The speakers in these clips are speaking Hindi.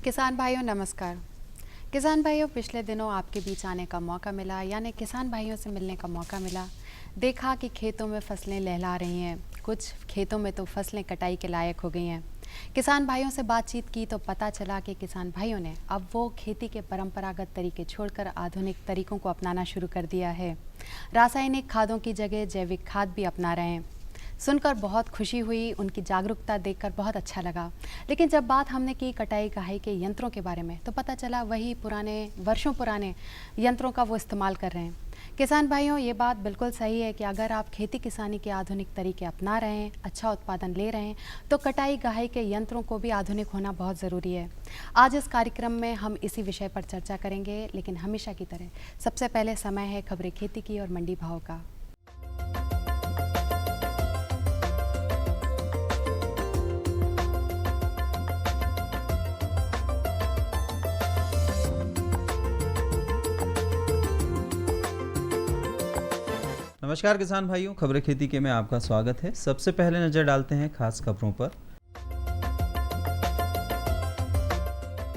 किसान भाइयों नमस्कार। किसान भाइयों, पिछले दिनों आपके बीच आने का मौका मिला, यानी किसान भाइयों से मिलने का मौका मिला। देखा कि खेतों में फसलें लहला रही हैं, कुछ खेतों में तो फसलें कटाई के लायक हो गई हैं। किसान भाइयों से बातचीत की तो पता चला कि किसान भाइयों ने अब वो खेती के परंपरागत तरीके छोड़कर आधुनिक तरीकों को अपनाना शुरू कर दिया है। रासायनिक खादों की जगह जैविक खाद भी अपना रहे हैं। सुनकर बहुत खुशी हुई, उनकी जागरूकता देखकर बहुत अच्छा लगा। लेकिन जब बात हमने की कटाई कहाई के यंत्रों के बारे में तो पता चला वही पुराने वर्षों पुराने यंत्रों का वो इस्तेमाल कर रहे हैं। किसान भाइयों, ये बात बिल्कुल सही है कि अगर आप खेती किसानी के आधुनिक तरीके अपना रहे हैं, अच्छा उत्पादन ले रहे हैं, तो कटाई कहाई के यंत्रों को भी आधुनिक होना बहुत ज़रूरी है। आज इस कार्यक्रम में हम इसी विषय पर चर्चा करेंगे, लेकिन हमेशा की तरह सबसे पहले समय है खबरें खेती की और मंडी भाव का। नमस्कार किसान भाइयों, खबरें खेती के में आपका स्वागत है। सबसे पहले नजर डालते हैं खास खबरों पर।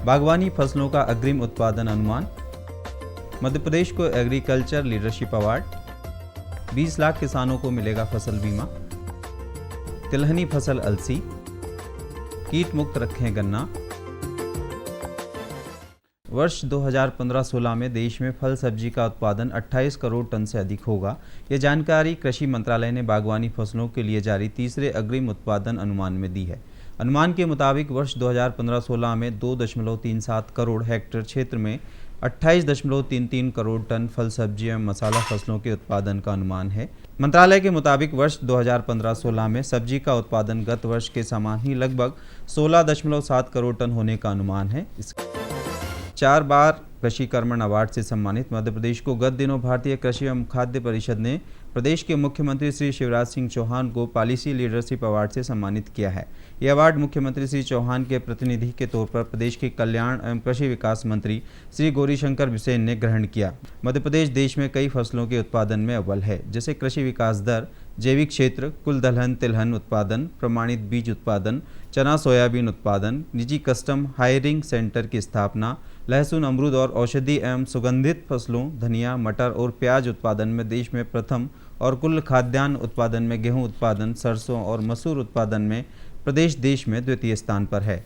बागवानी फसलों का अग्रिम उत्पादन अनुमान, मध्य प्रदेश को एग्रीकल्चर लीडरशिप अवार्ड, 20 लाख किसानों को मिलेगा फसल बीमा, तिलहनी फसल अलसी, कीट मुक्त रखें गन्ना। वर्ष 2015-16 में देश में फल सब्जी का उत्पादन 28 करोड़ टन से अधिक होगा। यह जानकारी कृषि मंत्रालय ने बागवानी फसलों के लिए जारी तीसरे अग्रिम उत्पादन अनुमान में दी है। अनुमान के मुताबिक वर्ष 2015-16 में 2.37 करोड़ हेक्टेयर क्षेत्र में 28.33 करोड़ टन फल सब्जी एवं मसाला फसलों के उत्पादन का अनुमान है। मंत्रालय के मुताबिक वर्ष 2015-16 में सब्जी का उत्पादन गत वर्ष के समान ही लगभग 16.7 करोड़ टन होने का अनुमान है। 4 बार कृषि कर्मण अवार्ड से सम्मानित मध्य प्रदेश को गत दिनों भारतीय कृषि एवं खाद्य परिषद ने प्रदेश के मुख्यमंत्री श्री शिवराज सिंह चौहान को पॉलिसी लीडरशिप अवार्ड से सम्मानित किया है। यह अवार्ड मुख्यमंत्री श्री चौहान के प्रतिनिधि के तौर पर प्रदेश के कल्याण एवं कृषि विकास मंत्री श्री गौरीशंकर बिसेन ने ग्रहण किया। मध्य प्रदेश देश में कई फसलों के उत्पादन में अव्वल है, जैसे कृषि विकास दर, जैविक क्षेत्र, कुल दलहन तिलहन उत्पादन, प्रमाणित बीज उत्पादन, चना सोयाबीन उत्पादन, निजी कस्टम हायरिंग सेंटर की स्थापना, लहसुन, अमरूद और औषधि एवं सुगंधित फसलों, धनिया, मटर और प्याज उत्पादन में देश में प्रथम और कुल खाद्यान्न उत्पादन में गेहूं उत्पादन, सरसों और मसूर उत्पादन में प्रदेश देश में द्वितीय स्थान पर है।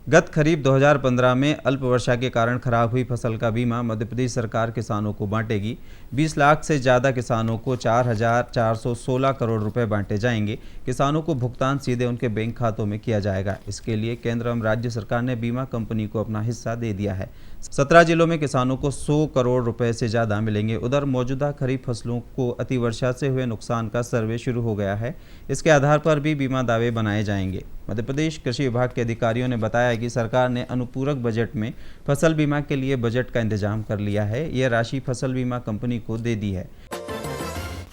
गत खरीफ 2015 में अल्प वर्षा के कारण खराब हुई फसल का बीमा मध्य प्रदेश सरकार किसानों को बांटेगी। 20 लाख से ज़्यादा किसानों को 4,416 करोड़ रुपए बांटे जाएंगे। किसानों को भुगतान सीधे उनके बैंक खातों में किया जाएगा। इसके लिए केंद्र एवं राज्य सरकार ने बीमा कंपनी को अपना हिस्सा दे दिया है। 17 जिलों में किसानों को 100 करोड़ रुपए से ज़्यादा मिलेंगे। उधर मौजूदा खरीफ फसलों को अतिवर्षा से हुए नुकसान का सर्वे शुरू हो गया है। इसके आधार पर भी बीमा दावे बनाए जाएंगे। मध्य प्रदेश कृषि विभाग के अधिकारियों ने बताया कि सरकार ने अनुपूरक बजट में फसल बीमा के लिए बजट का इंतजाम कर लिया है। यह राशि फसल बीमा कंपनी को दे दी है।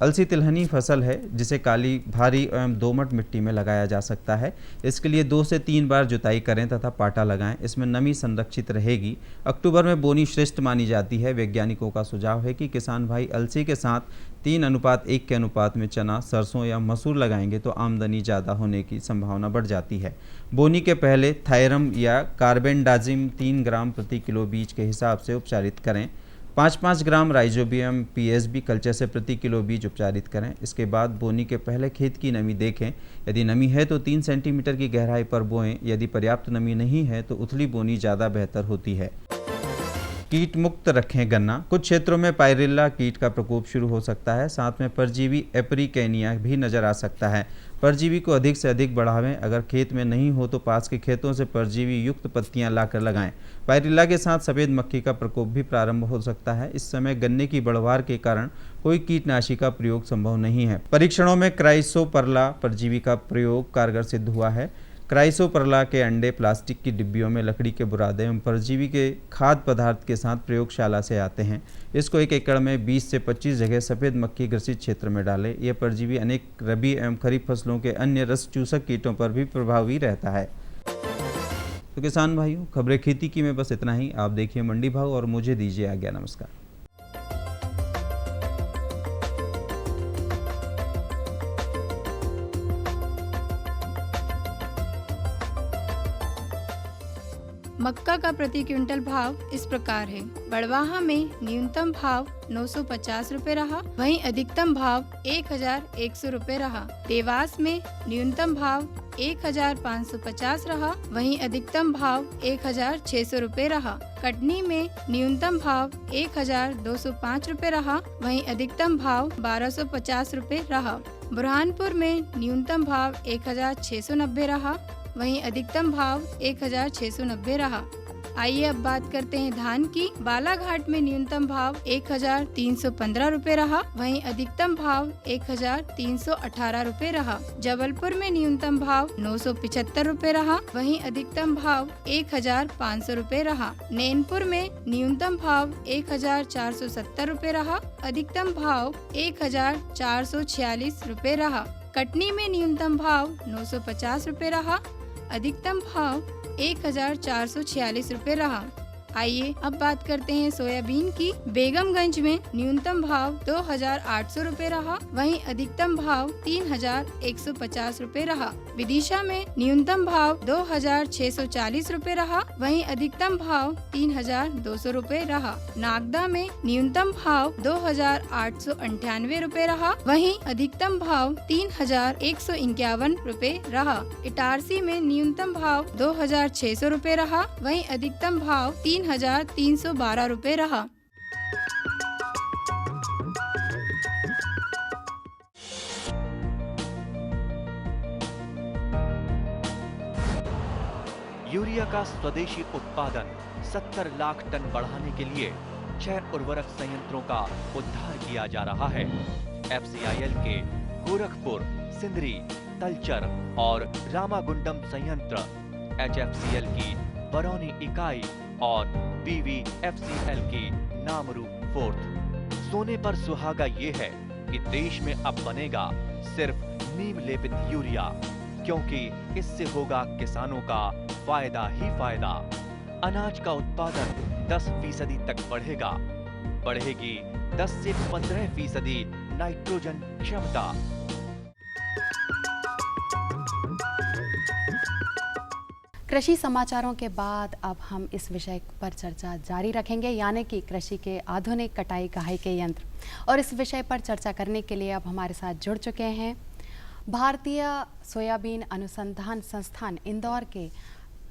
अलसी तिलहनी फसल है जिसे काली, भारी एवं दोमट मिट्टी में लगाया जा सकता है। इसके लिए 2 से 3 बार जुताई करें तथा पाटा लगाएं। इसमें नमी संरक्षित रहेगी। अक्टूबर में बोनी श्रेष्ठ मानी जाती है। वैज्ञानिकों का सुझाव है कि किसान भाई अलसी के साथ 3:1 के अनुपात में चना, सरसों या मसूर लगाएंगे तो आमदनी ज़्यादा होने की संभावना बढ़ जाती है। बोनी के पहले थायरम या कार्बेंडाजिम 3 ग्राम प्रति किलो बीज के हिसाब से उपचारित करें। 5-5 ग्राम राइजोबियम पीएसबी कल्चर से प्रति किलो बीज उपचारित करें। इसके बाद बोनी के पहले खेत की नमी देखें। यदि नमी है तो 3 सेंटीमीटर की गहराई पर बोएं। यदि पर्याप्त नमी नहीं है तो उथली बोनी ज़्यादा बेहतर होती है। कीट मुक्त रखें गन्ना। कुछ क्षेत्रों में पायरिल्ला कीट का प्रकोप शुरू हो सकता है। साथ में परजीवी एपरिकैनिया भी नजर आ सकता है। परजीवी को अधिक से अधिक बढ़ावें। अगर खेत में नहीं हो तो पास के खेतों से परजीवी युक्त पत्तियां लाकर लगाएं। पायरिल्ला के साथ सफ़ेद मक्खी का प्रकोप भी प्रारंभ हो सकता है। इस समय गन्ने की बढ़वार के कारण कोई कीटनाशी का प्रयोग संभव नहीं है। परीक्षणों में क्राइसोपरला परजीवी का प्रयोग कारगर सिद्ध हुआ है। क्राइसोपरला के अंडे प्लास्टिक की डिब्बियों में लकड़ी के बुरादे एवं परजीवी के खाद्य पदार्थ के साथ प्रयोगशाला से आते हैं। इसको 1 एकड़ में 20 से 25 जगह सफ़ेद मक्खी ग्रसित क्षेत्र में डालें। यह परजीवी अनेक रबी एवं खरीफ फसलों के अन्य रस चूसक कीटों पर भी प्रभावी रहता है। तो किसान भाइयों, खबरें खेती की में बस इतना ही। आप देखिए मंडी भाव और मुझे दीजिए आज्ञा। नमस्कार। मक्का का प्रति क्विंटल भाव इस प्रकार है। बड़वाहा में न्यूनतम भाव 950 रुपए रहा, वहीं अधिकतम भाव 1100 रुपए रहा। देवास में न्यूनतम भाव 1550 रहा, वहीं अधिकतम भाव 1600 रुपए रहा। कटनी में न्यूनतम भाव 1205 रुपए रहा, वहीं अधिकतम भाव 1250 रुपए रहा। बुरहानपुर में न्यूनतम भाव 1690 रहा, वहीं अधिकतम भाव 1690 रहा। आइए अब बात करते हैं धान की। बालाघाट में न्यूनतम भाव 1315 रुपए रहा, वहीं अधिकतम भाव 1318 रुपए रहा। जबलपुर में न्यूनतम भाव 975 रुपए रहा, वहीं अधिकतम भाव 1500 रुपए रहा। नैनपुर में न्यूनतम भाव 1470 रुपए रहा, अधिकतम भाव 1446 रुपए रहा। कटनी में न्यूनतम भाव 950 रुपए रहा, अधिकतम भाव 1446 रुपए रहा। आइए अब बात करते हैं सोयाबीन की। बेगमगंज में न्यूनतम भाव 2800 रुपए रहा, वहीं अधिकतम भाव 3150 रुपए रहा। विदिशा में न्यूनतम भाव 2640 रुपए रहा, वहीं अधिकतम भाव 3200 रुपए रहा। नागदा में न्यूनतम भाव 2898 रुपए रहा, वहीं अधिकतम भाव 3151 रुपए रहा। इटारसी में न्यूनतम भाव 2600 रुपए रहा, वहीं अधिकतम भाव 3312 रुपए रहा। यूरिया का स्वदेशी उत्पादन 70 लाख टन बढ़ाने के लिए 6 उर्वरक संयंत्रों का उद्धार किया जा रहा है। FCIL के गोरखपुर, सिंदरी, तलचर और रामागुंडम संयंत्र, HFCL की बरौनी इकाई और BVFCL की नामरू फोर्थ। सोने पर सुहागा ये है कि देश में अब बनेगा सिर्फ नीम लेपित यूरिया, क्योंकि इससे होगा किसानों का फायदा ही फायदा। अनाज का उत्पादन 10% तक बढ़ेगा, बढ़ेगी 10 से 15% नाइट्रोजन क्षमता। कृषि समाचारों के बाद अब हम इस विषय पर चर्चा जारी रखेंगे, यानी कि कृषि के आधुनिक कटाई कहाई के यंत्र। और इस विषय पर चर्चा करने के लिए अब हमारे साथ जुड़ चुके हैं भारतीय सोयाबीन अनुसंधान संस्थान इंदौर के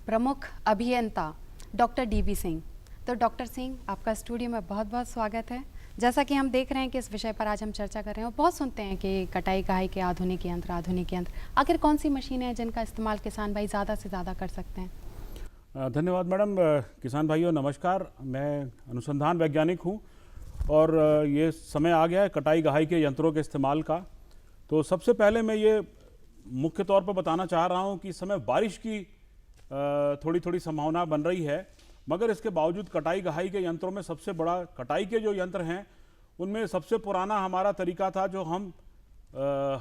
प्रमुख अभियंता डॉक्टर DB सिंह। तो डॉक्टर सिंह, आपका स्टूडियो में बहुत बहुत स्वागत है। जैसा कि हम देख रहे हैं कि इस विषय पर आज हम चर्चा कर रहे हैं, बहुत सुनते हैं कि कटाई कहाई के आधुनिक यंत्र। आखिर कौन सी मशीनें हैं जिनका इस्तेमाल किसान भाई ज़्यादा से ज़्यादा कर सकते हैं? धन्यवाद मैडम। किसान भाइयों नमस्कार, मैं अनुसंधान वैज्ञानिक हूं और ये समय आ गया है कटाई कहाई के यंत्रों के इस्तेमाल का। तो सबसे पहले मैं ये मुख्य तौर पर बताना चाह रहा हूं कि इस समय बारिश की थोड़ी थोड़ी संभावना बन रही है, मगर इसके बावजूद कटाई कहाई के यंत्रों में सबसे बड़ा कटाई के जो यंत्र हैं उनमें सबसे पुराना हमारा तरीका था जो हम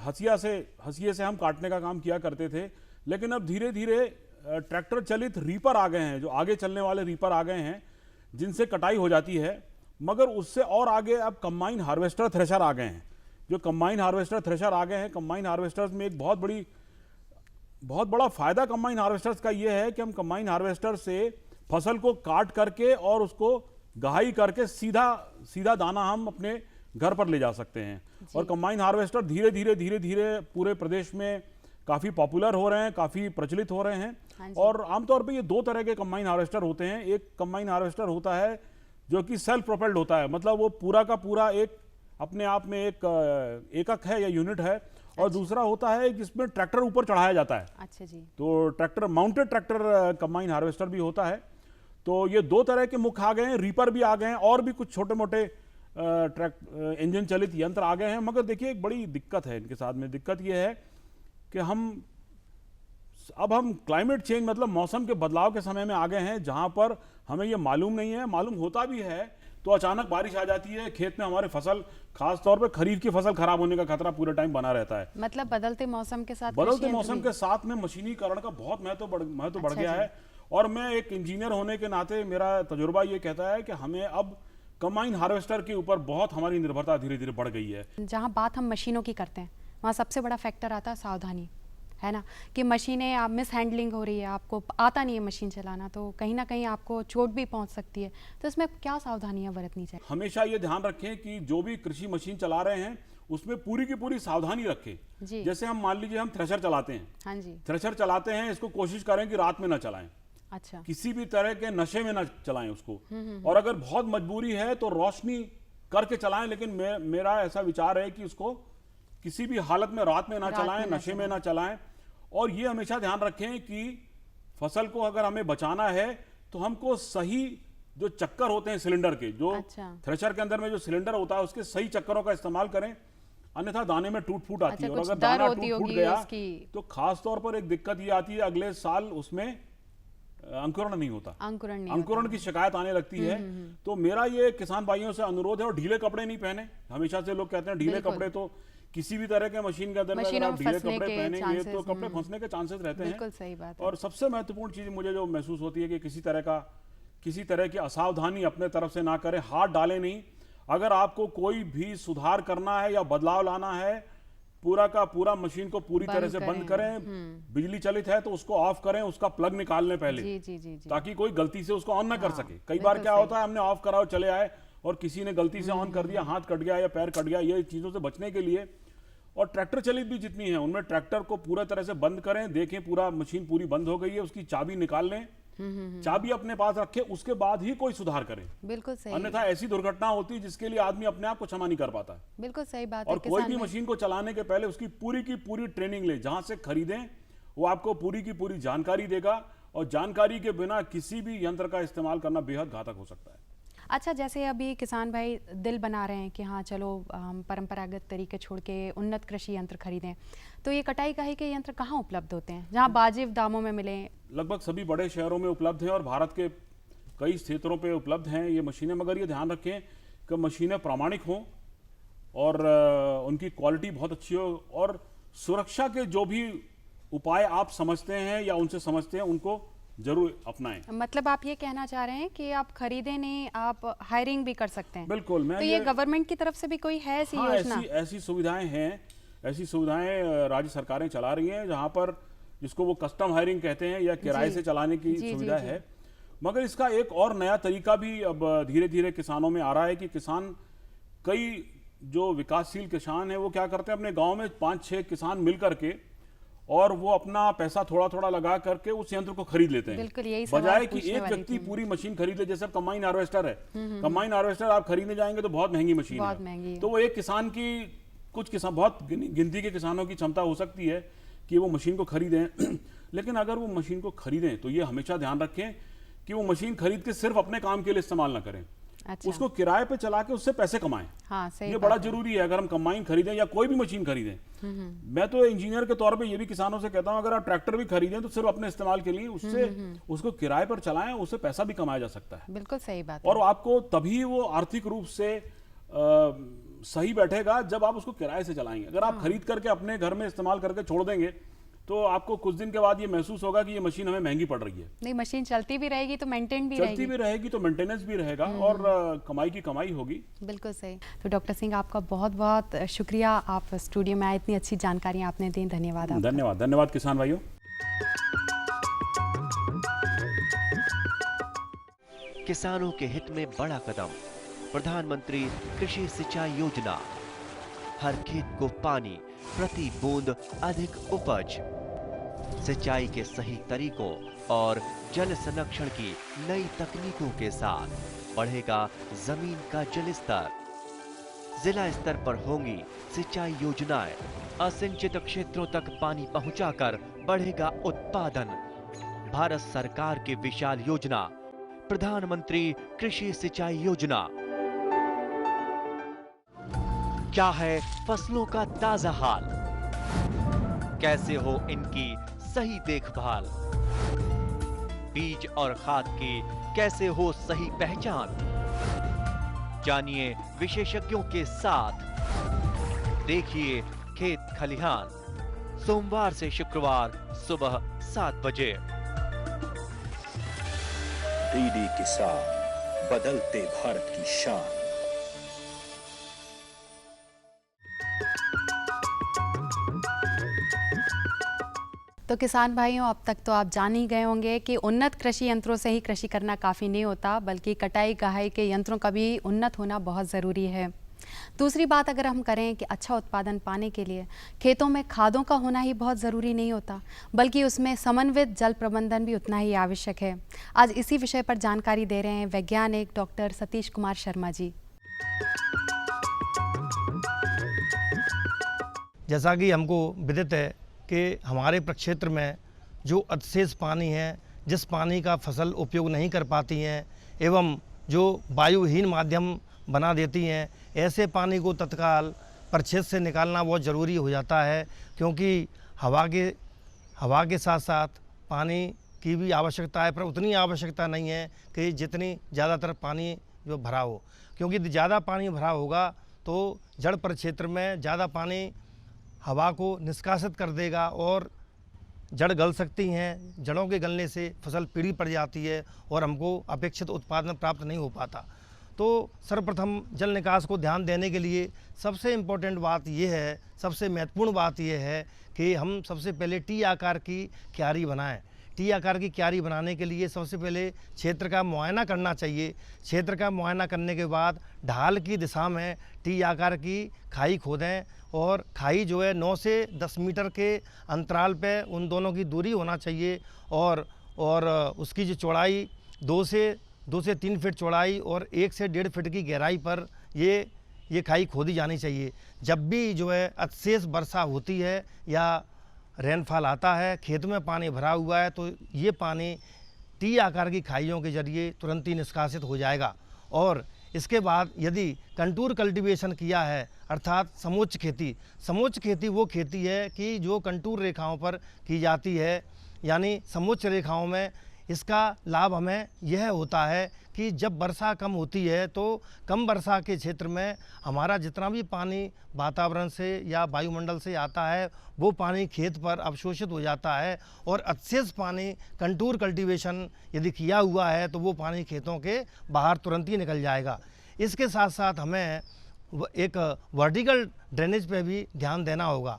हंसिए से हम काटने का काम किया करते थे। लेकिन अब धीरे धीरे ट्रैक्टर चलित रीपर आ गए हैं, जो आगे चलने वाले रीपर आ गए हैं जिनसे कटाई हो जाती है। मगर उससे और आगे अब कंबाइन हार्वेस्टर थ्रेशर आ गए हैं। जो कंबाइन हार्वेस्टर थ्रेशर आ गए हैं, कंबाइन हार्वेस्टर्स में एक बहुत बड़ा फायदा कंबाइन हार्वेस्टर्स का ये है कि हम कंबाइन हार्वेस्टर से फसल को काट करके और उसको गहाई करके सीधा दाना हम अपने घर पर ले जा सकते हैं। और कंबाइन हार्वेस्टर धीरे धीरे पूरे प्रदेश में काफ़ी पॉपुलर हो रहे हैं, काफ़ी प्रचलित हो रहे हैं। और आमतौर पे ये दो तरह के कंबाइन हार्वेस्टर होते हैं। एक कंबाइन हार्वेस्टर होता है जो कि सेल्फ प्रोपेल्ड होता है, मतलब वो पूरा का पूरा एक अपने आप में एक एकक है या यूनिट है। और दूसरा होता है जिसमें ट्रैक्टर ऊपर चढ़ाया जाता है। अच्छा जी। तो tractor mounted tractor combine harvester भी होता है। तो ये दो तरह के मुख्य आ गए हैं, रीपर भी आ गए हैं और भी कुछ छोटे मोटे इंजन चलित यंत्र आ गए हैं। मगर देखिए एक बड़ी दिक्कत है इनके साथ में। दिक्कत ये है कि अब हम क्लाइमेट चेंज मतलब मौसम के बदलाव के समय में आ गए हैं, जहां पर हमें ये मालूम नहीं है, मालूम होता भी है तो अचानक बारिश आ जाती है, खेत में हमारे फसल खास तौर पे खरीफ की फसल खराब होने का खतरा पूरे टाइम बना रहता है। मतलब बदलते मौसम के साथ में मशीनीकरण का बहुत महत्व बढ़ गया है। और मैं एक इंजीनियर होने के नाते मेरा तजुर्बा ये कहता है कि हमें अब कंबाइन हार्वेस्टर के ऊपर बहुत हमारी निर्भरता धीरे धीरे बढ़ गई है। जहाँ बात हम मशीनों की करते हैं वहाँ सबसे बड़ा फैक्टर आता है सावधानी। है ना, कि मशीनें आप मिस हैंडलिंग हो रही है, आपको आता नहीं है मशीन चलाना, तो कहीं ना कहीं आपको चोट भी पहुंच सकती है, तो इसमें क्या सावधानियां बरतनी चाहिए? हमेशा ये ध्यान रखें कि जो भी कृषि मशीन चला रहे हैं उसमें पूरी की पूरी सावधानी रखें। जी। जैसे हम मान लीजिए हम थ्रेशर चलाते हैं, हाँ जी। थ्रेशर चलाते हैं, इसको कोशिश करें कि रात में ना चलाएं, अच्छा। किसी भी तरह के नशे में ना चलाएं उसको, और अगर बहुत मजबूरी है तो रोशनी करके चलाएं, लेकिन मेरा ऐसा विचार है कि उसको किसी भी हालत में रात में ना चलाएं, नशे में ना चलाएं। और ये हमेशा ध्यान रखें कि फसल को अगर हमें बचाना है तो हमको सही जो चक्कर होते हैं सिलेंडर के, जो अच्छा। थ्रेशर के अंदर में जो सिलेंडर होता है उसके सही चक्करों का इस्तेमाल करें, अन्यथा दाने में टूट फूट आती अच्छा, है। और कुछ अगर दर दाना होती टूट फूट होगी गया उसकी। तो खास तौर पर एक दिक्कत ये आती है अगले साल उसमें अंकुरण नहीं होता, अंकुरण नहीं अंकुरण की शिकायत आने लगती है। तो मेरा ये किसान भाइयों से अनुरोध है, और ढीले कपड़े नहीं पहने। हमेशा से लोग कहते हैं ढीले बिल्कुल। कपड़े, तो किसी भी तरह के मशीन के अंदर में अगर मशीनों आप में ढीले फंसने कपड़े के पहनेंगे तो chances, कपड़े फंसने के चांसेस रहते हैं। बिल्कुल सही बात है। और सबसे महत्वपूर्ण चीज मुझे जो महसूस होती है कि किसी तरह की असावधानी अपने तरफ से ना करें, हाथ डालें नहीं। अगर आपको कोई भी सुधार करना है या बदलाव लाना है, पूरा का पूरा मशीन को पूरी तरह से बंद करें। बिजली चलित है तो उसको ऑफ करें, उसका प्लग निकाल लें पहले, जी जी जी जी। ताकि कोई गलती से उसको ऑन ना कर सके। कई बार बिल्कुल क्या सही। होता है, हमने ऑफ करा और चले आए और किसी ने गलती से ऑन कर दिया, हाथ कट गया या पैर कट गया। ये चीजों से बचने के लिए, और ट्रैक्टर चलित भी जितनी है उनमें ट्रैक्टर को पूरा तरह से बंद करें, देखें पूरा मशीन पूरी बंद हो गई है, उसकी चाबी निकाल लें, चाबी अपने पास रखें, उसके बाद ही कोई सुधार करें। बिल्कुल सही। अन्यथा ऐसी दुर्घटना होती है जिसके लिए आदमी अपने आप को क्षमा नहीं कर पाता है। बिल्कुल सही बात और है। कोई किसान भी भाई- मशीन को चलाने के पहले उसकी पूरी की पूरी ट्रेनिंग ले, जहां से खरीदें वो आपको पूरी की पूरी जानकारी देगा, और जानकारी के बिना किसी भी यंत्र का इस्तेमाल करना बेहद घातक हो सकता है। अच्छा, जैसे अभी किसान भाई दिल बना रहे हैं कि हाँ चलो हम परंपरागत तरीके छोड़ के उन्नत कृषि यंत्र खरीदें, तो ये कटाई कहाई के यंत्र कहाँ उपलब्ध होते हैं जहाँ वाजिब दामों में मिले? लगभग सभी बड़े शहरों में उपलब्ध हैं और भारत के कई क्षेत्रों पे उपलब्ध हैं ये मशीनें। मगर ये ध्यान रखें कि मशीनें प्रामाणिक हों और उनकी क्वालिटी बहुत अच्छी हो, और सुरक्षा के जो भी उपाय आप समझते हैं या उनसे समझते हैं उनको जरूर अपनाएं। मतलब आप ये कहना चाह रहे हैं कि आप खरीदें नहीं, आप हायरिंग भी कर सकते हैं? बिल्कुल। मैं तो ये गवर्नमेंट की तरफ से भी कोई है ऐसी योजना? ऐसी सुविधाएं हैं, ऐसी सुविधाएं राज्य सरकारें चला रही हैं, जहां पर जिसको वो कस्टम हायरिंग कहते हैं या किराए से चलाने की सुविधा है। मगर इसका एक और नया तरीका भी अब धीरे धीरे किसानों में आ रहा है कि किसान, कई जो विकासशील किसान है वो क्या करते हैं, अपने गांव में 5-6 किसान मिल करके और वो अपना पैसा थोड़ा थोड़ा लगा करके उस यंत्र को खरीद लेते हैं। बिल्कुल, यही सवाल बजाय कि पूछने एक वाली व्यक्ति थी। पूरी मशीन खरीद ले। जैसे अब कंबाइन हार्वेस्टर है, कंबाइन हार्वेस्टर आप खरीदने जाएंगे तो बहुत महंगी मशीन बहुत महंगी है। तो वो एक किसान की, कुछ किसान, बहुत गिनती के किसानों की क्षमता हो सकती है कि वो मशीन को खरीदें। लेकिन अगर वो मशीन को खरीदें तो ये हमेशा ध्यान रखें कि वो मशीन खरीद के सिर्फ अपने काम के लिए इस्तेमाल ना करें। अच्छा। उसको किराए पे चला के उससे पैसे कमाएं। हाँ, सही ये बात बड़ा है। जरूरी है। अगर हम कंबाइन खरीदें या कोई भी मशीन खरीदें, मैं तो इंजीनियर के तौर पे ये भी किसानों से कहता हूं, अगर आप ट्रैक्टर भी खरीदें तो सिर्फ अपने इस्तेमाल के लिए, उससे उसको किराए पर चलाएं, उससे पैसा भी कमाया जा सकता है। बिल्कुल सही बात है। और आपको तभी वो आर्थिक रूप से सही बैठेगा जब आप उसको किराए से चलाएंगे। अगर आप खरीद करके अपने घर में इस्तेमाल करके छोड़ देंगे तो आपको कुछ दिन के बाद ये महसूस होगा कि ये मशीन हमें महंगी पड़ रही है। नहीं, मशीन चलती भी रहेगी तो मेंटेन भी चलती रहेगी। भी रहेगी तो मेंटेनेंस भी रहेगा और कमाई की कमाई होगी। बिल्कुल सही। तो डॉक्टर सिंह, आपका बहुत बहुत शुक्रिया, आप स्टूडियो में आए, इतनी अच्छी जानकारी आपने दी, धन्यवाद आपका। धन्यवाद। धन्यवाद किसान भाइयों। किसानों के हित में बड़ा कदम, प्रधानमंत्री कृषि सिंचाई योजना। हर खेत को पानी, प्रति बूंद अधिक उपज। सिंचाई के सही तरीकों और जल संरक्षण की नई तकनीकों के साथ बढ़ेगा जमीन का जल स्तर। जिला स्तर पर होंगी सिंचाई योजनाएं। असिंचित क्षेत्रों तक पानी पहुंचाकर बढ़ेगा उत्पादन। भारत सरकार की विशाल योजना, प्रधानमंत्री कृषि सिंचाई योजना। क्या है फसलों का ताजा हाल, कैसे हो इनकी सही देखभाल, बीज और खाद की कैसे हो सही पहचान। जानिए विशेषज्ञों के साथ, देखिए खेत खलिहान, सोमवार से शुक्रवार सुबह 7 बजे। डीडी किसान, बदलते भारत की शान। तो किसान भाइयों, अब तक तो आप जान ही गए होंगे कि उन्नत कृषि यंत्रों से ही कृषि करना काफ़ी नहीं होता, बल्कि कटाई कहाई के यंत्रों का भी उन्नत होना बहुत ज़रूरी है। दूसरी बात अगर हम करें कि अच्छा उत्पादन पाने के लिए खेतों में खादों का होना ही बहुत ज़रूरी नहीं होता, बल्कि उसमें समन्वित जल प्रबंधन भी उतना ही आवश्यक है। आज इसी विषय पर जानकारी दे रहे हैं वैज्ञानिक डॉक्टर सतीश कुमार शर्मा जी। जैसा कि हमको विदित है कि हमारे प्रक्षेत्र में जो अतिशेष पानी है, जिस पानी का फसल उपयोग नहीं कर पाती हैं एवं जो वायुहीन माध्यम बना देती हैं, ऐसे पानी को तत्काल प्रक्षेत्र से निकालना बहुत ज़रूरी हो जाता है, क्योंकि हवा के साथ साथ पानी की भी आवश्यकता है, पर उतनी आवश्यकता नहीं है कि जितनी ज़्यादातर पानी जो भरा हो, क्योंकि ज़्यादा पानी भरा होगा तो जड़ प्रक्षेत्र में ज़्यादा पानी हवा को निष्कासित कर देगा और जड़ गल सकती हैं। जड़ों के गलने से फसल पीली पड़ जाती है और हमको अपेक्षित उत्पादन प्राप्त नहीं हो पाता। तो सर्वप्रथम जल निकास को ध्यान देने के लिए सबसे इम्पोर्टेंट बात यह है, सबसे महत्वपूर्ण बात यह है कि हम सबसे पहले टी आकार की क्यारी बनाएं। टी आकार की क्यारी बनाने के लिए सबसे पहले क्षेत्र का मुआयना करना चाहिए। क्षेत्र का मुआयना करने के बाद ढाल की दिशा में टी आकार की खाई खोदें और खाई जो है 9 से 10 मीटर के अंतराल पे उन दोनों की दूरी होना चाहिए और उसकी जो चौड़ाई 2 से 3 फीट चौड़ाई और 1 से 1.5 फीट की गहराई पर ये खाई खोदी जानी चाहिए। जब भी जो है अतिशेष वर्षा होती है या रेनफॉल आता है, खेत में पानी भरा हुआ है, तो ये पानी टी आकार की खाइयों के जरिए तुरंत ही निष्कासित हो जाएगा। और इसके बाद यदि कंटूर कल्टीवेशन किया है, अर्थात समोच्च खेती वो खेती है कि जो कंटूर रेखाओं पर की जाती है, यानी समोच्च रेखाओं में इसका लाभ हमें यह होता है कि जब वर्षा कम होती है तो कम वर्षा के क्षेत्र में हमारा जितना भी पानी वातावरण से या वायुमंडल से आता है वो पानी खेत पर अवशोषित हो जाता है और अतिशेष पानी कंटूर कल्टीवेशन यदि किया हुआ है तो वो पानी खेतों के बाहर तुरंत ही निकल जाएगा। इसके साथ साथ हमें एक वर्टिकल ड्रेनेज पे भी ध्यान देना होगा।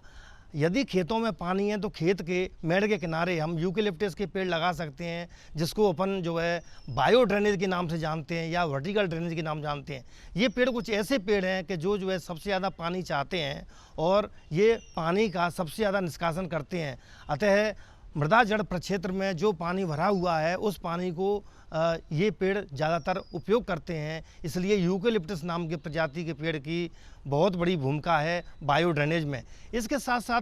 यदि खेतों में पानी है तो खेत के मेड़ के किनारे हम यूकेलिप्टस के पेड़ लगा सकते हैं, जिसको अपन जो है बायो ड्रेनेज के नाम से जानते हैं या वर्टिकल ड्रेनेज के नाम जानते हैं। ये पेड़ कुछ ऐसे पेड़ हैं कि जो है सबसे ज़्यादा पानी चाहते हैं और ये पानी का सबसे ज़्यादा निष्कासन करते हैं। अतः मृदा जड़ प्रक्षेत्र में जो पानी भरा हुआ है उस पानी को ये पेड़ ज़्यादातर उपयोग करते हैं। इसलिए यूकेलिप्टस नाम के प्रजाति के पेड़ की बहुत बड़ी भूमिका है बायो ड्रेनेज में। इसके साथ साथ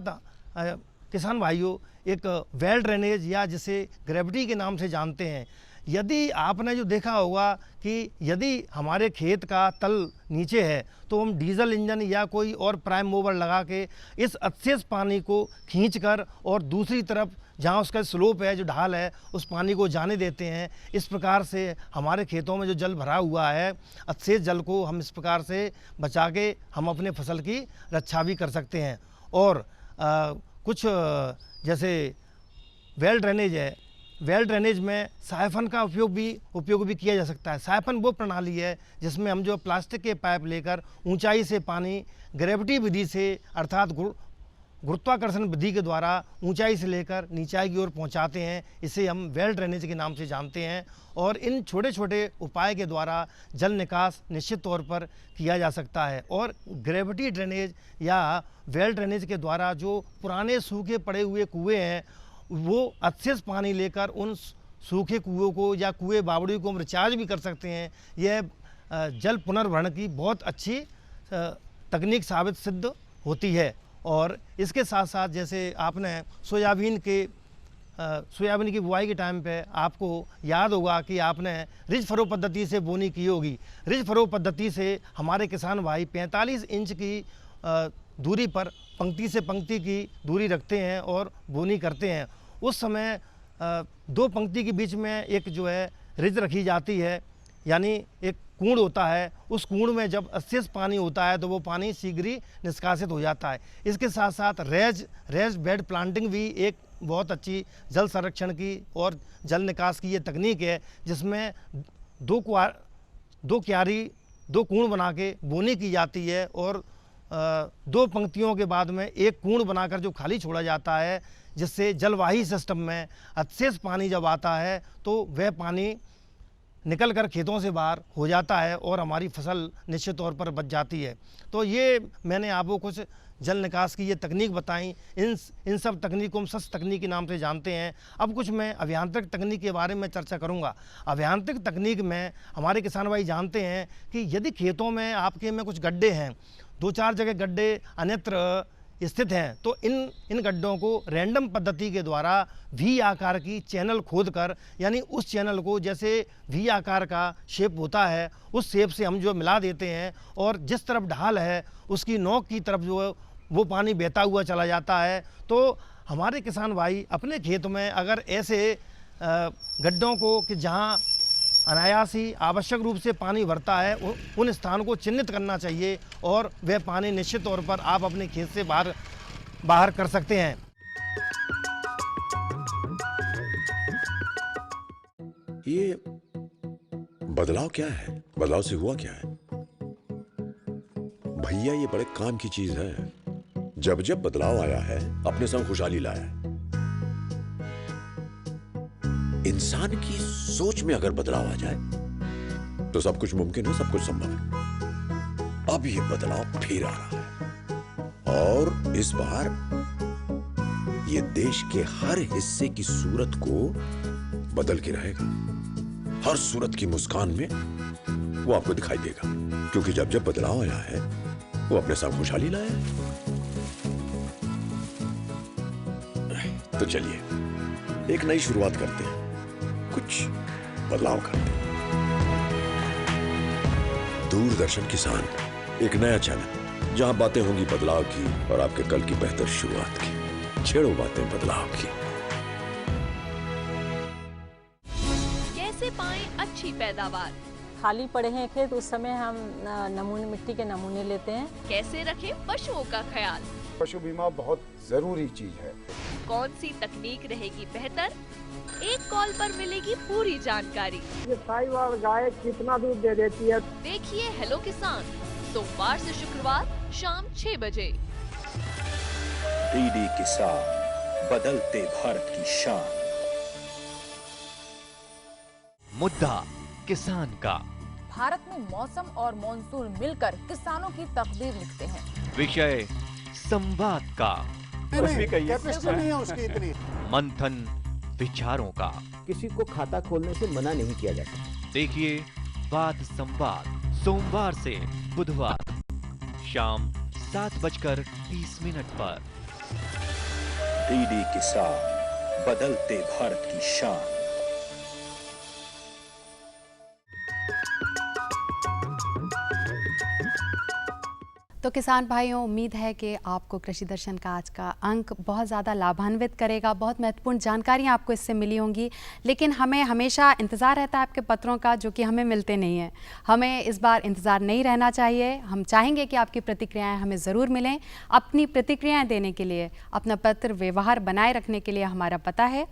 किसान भाइयों, एक वेल ड्रेनेज या जिसे ग्रेविटी के नाम से जानते हैं, यदि आपने जो देखा होगा कि यदि हमारे खेत का तल नीचे है तो हम डीजल इंजन या कोई और प्राइम मूवर लगा के इस अतिशेष पानी को खींचकर और दूसरी तरफ जहाँ उसका स्लोप है, जो ढाल है, उस पानी को जाने देते हैं। इस प्रकार से हमारे खेतों में जो जल भरा हुआ है, अतिशेष जल को हम इस प्रकार से बचा के हम अपने फसल की रक्षा भी कर सकते हैं। और कुछ जैसे वेल ड्रेनेज है, वेल ड्रेनेज में साइफन का उपयोग भी किया जा सकता है। साइफन वो प्रणाली है जिसमें हम जो प्लास्टिक के पाइप लेकर ऊंचाई से पानी ग्रेविटी विधि से अर्थात गुरुत्वाकर्षण विधि के द्वारा ऊंचाई से लेकर नीचाई की ओर पहुंचाते हैं। इसे हम वेल ड्रेनेज के नाम से जानते हैं। और इन छोटे छोटे उपाय के द्वारा जल निकास निश्चित तौर पर किया जा सकता है। और ग्रेविटी ड्रेनेज या वेल ड्रेनेज के द्वारा जो पुराने सूखे पड़े हुए कुएँ हैं वो अतिशेष पानी लेकर उन सूखे कुओं को या कुएँ बावड़ी को हम रिचार्ज भी कर सकते हैं। यह जल पुनर्भरण की बहुत अच्छी तकनीक साबित सिद्ध होती है। और इसके साथ साथ जैसे आपने सोयाबीन की बुआई के टाइम पे आपको याद होगा कि आपने रिज फरो पद्धति से बोनी की होगी। रिज फरो पद्धति से हमारे किसान भाई 45 इंच की दूरी पर पंक्ति से पंक्ति की दूरी रखते हैं और बोनी करते हैं। उस समय 2 पंक्ति के बीच में एक जो है रिज रखी जाती है, यानी एक कूड़ होता है। उस कूड़ में जब अतिशेष पानी होता है तो वो पानी शीघ्र ही निष्कासित हो जाता है। इसके साथ साथ रेज बेड प्लांटिंग भी एक बहुत अच्छी जल संरक्षण की और जल निकास की ये तकनीक है, जिसमें 2 कूड़ बना के बोनी की जाती है और 2 पंक्तियों के बाद में एक कूड़ बनाकर जो खाली छोड़ा जाता है, जिससे जलवाही सिस्टम में अतिशेष पानी जब आता है तो वह पानी निकल कर खेतों से बाहर हो जाता है और हमारी फसल निश्चित तौर पर बच जाती है। तो ये मैंने आपको कुछ जल निकास की ये तकनीक बताई। इन सब तकनीक को हम सस तकनीक के नाम से जानते हैं। अब कुछ मैं अभियांत्रिक तकनीक के बारे में चर्चा करूंगा। अभियांत्रिक तकनीक में हमारे किसान भाई जानते हैं कि यदि खेतों में आपके में कुछ गड्ढे हैं, 2-4 जगह गड्ढे अन्यत्र स्थित हैं, तो इन गड्ढों को रैंडम पद्धति के द्वारा वी आकार की चैनल खोदकर, यानी उस चैनल को जैसे वी आकार का शेप होता है उस शेप से हम जो मिला देते हैं और जिस तरफ ढाल है उसकी नोक की तरफ जो वो पानी बहता हुआ चला जाता है। तो हमारे किसान भाई अपने खेत में अगर ऐसे गड्ढों को कि जहाँ अनायास ही आवश्यक रूप से पानी भरता है उन स्थानों को चिन्हित करना चाहिए और वह पानी निश्चित तौर पर आप अपने खेत से बाहर कर सकते हैं। ये बदलाव क्या है? बदलाव से हुआ क्या है? भैया ये बड़े काम की चीज है। जब जब बदलाव आया है अपने संग खुशहाली लाया है। इंसान की सोच में अगर बदलाव आ जाए तो सब कुछ मुमकिन है, सब कुछ संभव है। अब ये बदलाव फिर आ रहा है और इस बार ये देश के हर हिस्से की सूरत को बदल के रहेगा। हर सूरत की मुस्कान में वो आपको दिखाई देगा, क्योंकि जब जब बदलाव आया है वो अपने साथ खुशहाली लाया है। तो चलिए एक नई शुरुआत करते हैं, कुछ बदलाव करते हैं। दूरदर्शन किसान, एक नया चैनल जहां बातें होंगी बदलाव की और आपके कल की बेहतर शुरुआत की। छेड़ो बातें बदलाव की। कैसे पाएं अच्छी पैदावार? खाली पड़े हैं खेत, उस समय हम मिट्टी के नमूने लेते हैं। कैसे रखें पशुओं का ख्याल? पशु बीमा बहुत जरूरी चीज है। कौन सी तकनीक रहेगी बेहतर? एक कॉल पर मिलेगी पूरी जानकारी। ये साहिवाल गाय कितना दूध दे देती है? देखिए हेलो किसान, सोमवार से शुक्रवार शाम 6 बजे। डीडी किसान, बदलते भारत की शान। मुद्दा किसान का। भारत में मौसम और मॉनसून मिलकर किसानों की तकदीर लिखते हैं। विषय संवाद का। कैपेसिटी नहीं है उसकी इतनी। मंथन विचारों का। किसी को खाता खोलने से मना नहीं किया जाता। देखिए वाद संवाद सोमवार से बुधवार शाम 7:30 पर। डीडी किसान, बदलते भारत की शान। तो किसान भाइयों, उम्मीद है कि आपको कृषि दर्शन का आज का अंक बहुत ज़्यादा लाभान्वित करेगा। बहुत महत्वपूर्ण जानकारियाँ आपको इससे मिली होंगी, लेकिन हमें हमेशा इंतज़ार रहता है आपके पत्रों का, जो कि हमें मिलते नहीं हैं। हमें इस बार इंतज़ार नहीं रहना चाहिए। हम चाहेंगे कि आपकी प्रतिक्रियाएं हमें ज़रूर मिलें। अपनी प्रतिक्रियाएं देने के लिए, अपना पत्र व्यवहार बनाए रखने के लिए हमारा पता है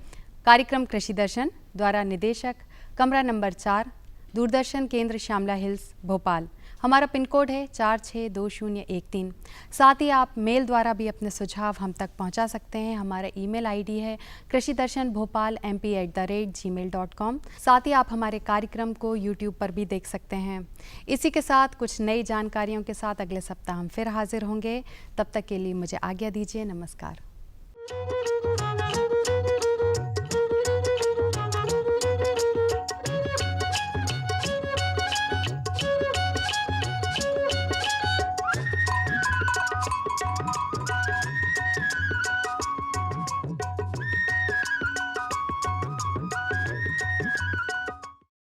कार्यक्रम कृषि दर्शन, द्वारा निदेशक, कमरा नंबर 4, दूरदर्शन केंद्र श्यामला हिल्स, भोपाल। हमारा पिन कोड है 462013। साथ ही आप मेल द्वारा भी अपने सुझाव हम तक पहुंचा सकते हैं। हमारा ईमेल आईडी है krishidarshanbhopal@gmail.com। साथ ही आप हमारे कार्यक्रम को यूट्यूब पर भी देख सकते हैं। इसी के साथ कुछ नई जानकारियों के साथ अगले सप्ताह हम फिर हाजिर होंगे। तब तक के लिए मुझे आज्ञा दीजिए। नमस्कार।